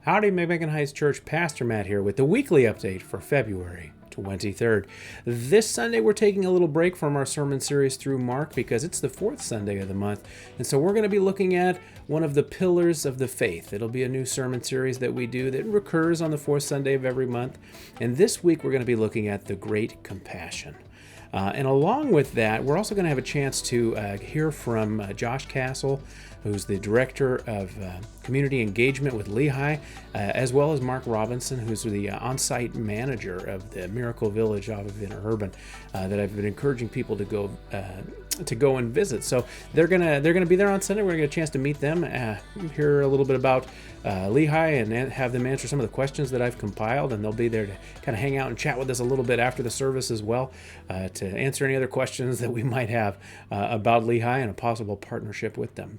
Howdy, McMicken Heights Church. Pastor Matt here with the weekly update for February 23rd. This Sunday, we're taking a little break from our sermon series through Mark because it's the fourth Sunday of the month. And so we're going to be looking at one of the pillars of the faith. It'll be a new sermon series that we do that recurs on the fourth Sunday of every month. And this week, we're going to be looking at the Great Compassion. And along with that, we're also going to have a chance to hear from Josh Castle, who's the Director of Community Engagement with Lehigh, as well as Mark Robinson, who's the on-site manager of the Miracle Village off of Interurban, that I've been encouraging people to go and visit. So they're gonna be there on Sunday. We're gonna get a chance to meet them, hear a little bit about Lehigh, and have them answer some of the questions that I've compiled. And they'll be there to kind of hang out and chat with us a little bit after the service as well, to answer any other questions that we might have about Lehigh and a possible partnership with them.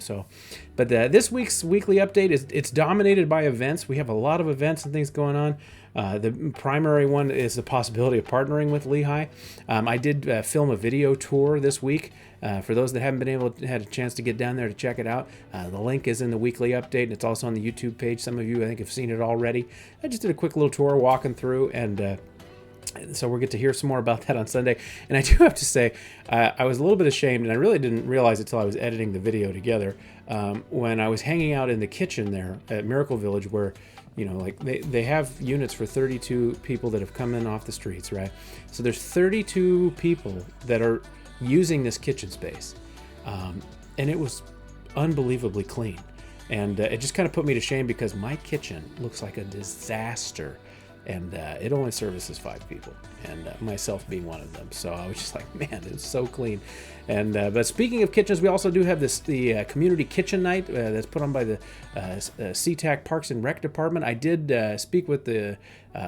But this week's weekly update it's dominated by events. We have a lot of events and things going on. The primary one is the possibility of partnering with Lehigh. I did film a video tour this week. For those that haven't had a chance to get down there to check it out, the link is in the weekly update, and it's also on the YouTube page. Some of you, I think, have seen it already. I just did a quick little tour walking through, and so we'll get to hear some more about that on Sunday. And I do have to say, I was a little bit ashamed, and I really didn't realize it until I was editing the video together, when I was hanging out in the kitchen there at Miracle Village, where like they have units for 32 people that have come in off the streets, right? So there's 32 people that are using this kitchen space. And it was unbelievably clean. And it just kind of put me to shame because my kitchen looks like a disaster. And it only services 5 people, and myself being one of them. So I was just like, man, it's so clean. And but speaking of kitchens, we also do have the community kitchen night that's put on by the SeaTac Parks and Rec Department. I did speak with the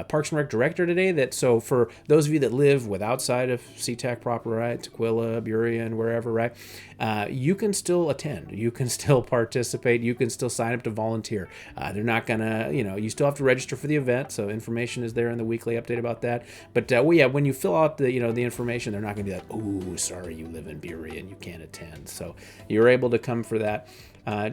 Parks and Rec director today. So for those of you that live outside of SeaTac proper, right, Tequila, Burien, wherever, right, you can still attend. You can still participate. You can still sign up to volunteer. They're not gonna, you still have to register for the event. So information is there in the weekly update about that. But when you fill out the information, they're not gonna be like, oh, sorry, you live in Burien, you can't attend. So you're able to come for that.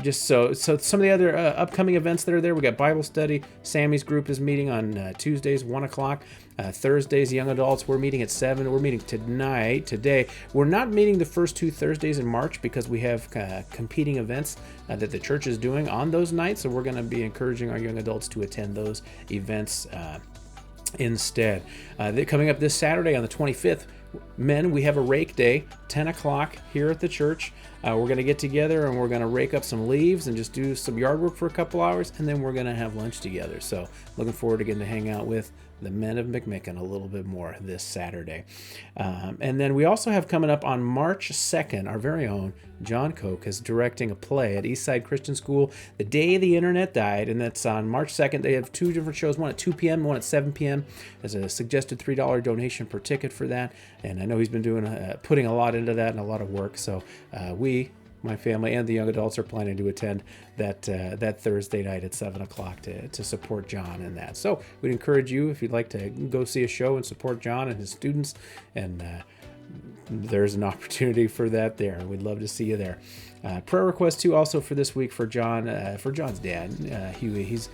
Just so some of the other upcoming events that are there, we got Bible study. Sammy's group is meeting on Tuesdays, 1 o'clock. Thursdays, young adults, we're meeting at 7. We're meeting today. We're not meeting the first 2 Thursdays in March because we have competing events that the church is doing on those nights. So we're going to be encouraging our young adults to attend those events instead. Coming up this Saturday on the 25th, men, we have a rake day, 10 o'clock here at the church. We're going to get together and we're going to rake up some leaves and just do some yard work for a couple hours, and then we're going to have lunch together. So looking forward to getting to hang out with the men of McMicken a little bit more this Saturday. And then we also have coming up on March 2nd, our very own John Koch is directing a play at Eastside Christian School, The Day the Internet Died, and that's on March 2nd. They have 2 different shows, one at 2 p.m., one at 7 p.m. There's a suggested $3 donation per ticket for that, and I know he's been putting a lot into that and a lot of work, so my family and the young adults are planning to attend that Thursday night at 7 o'clock to support John in that. So we'd encourage you, if you'd like to go see a show and support John and his students, and there's an opportunity for that there. We'd love to see you there. Prayer request too also for this week for John's dad, Huey. He's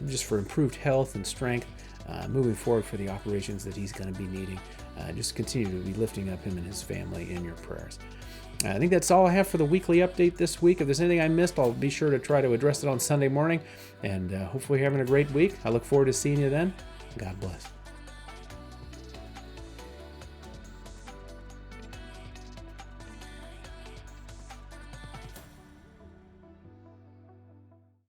just for improved health and strength moving forward for the operations that he's going to be needing. Just continue to be lifting up him and his family in your prayers. I think that's all I have for the weekly update this week. If there's anything I missed, I'll be sure to try to address it on Sunday morning. And hopefully you're having a great week. I look forward to seeing you then. God bless.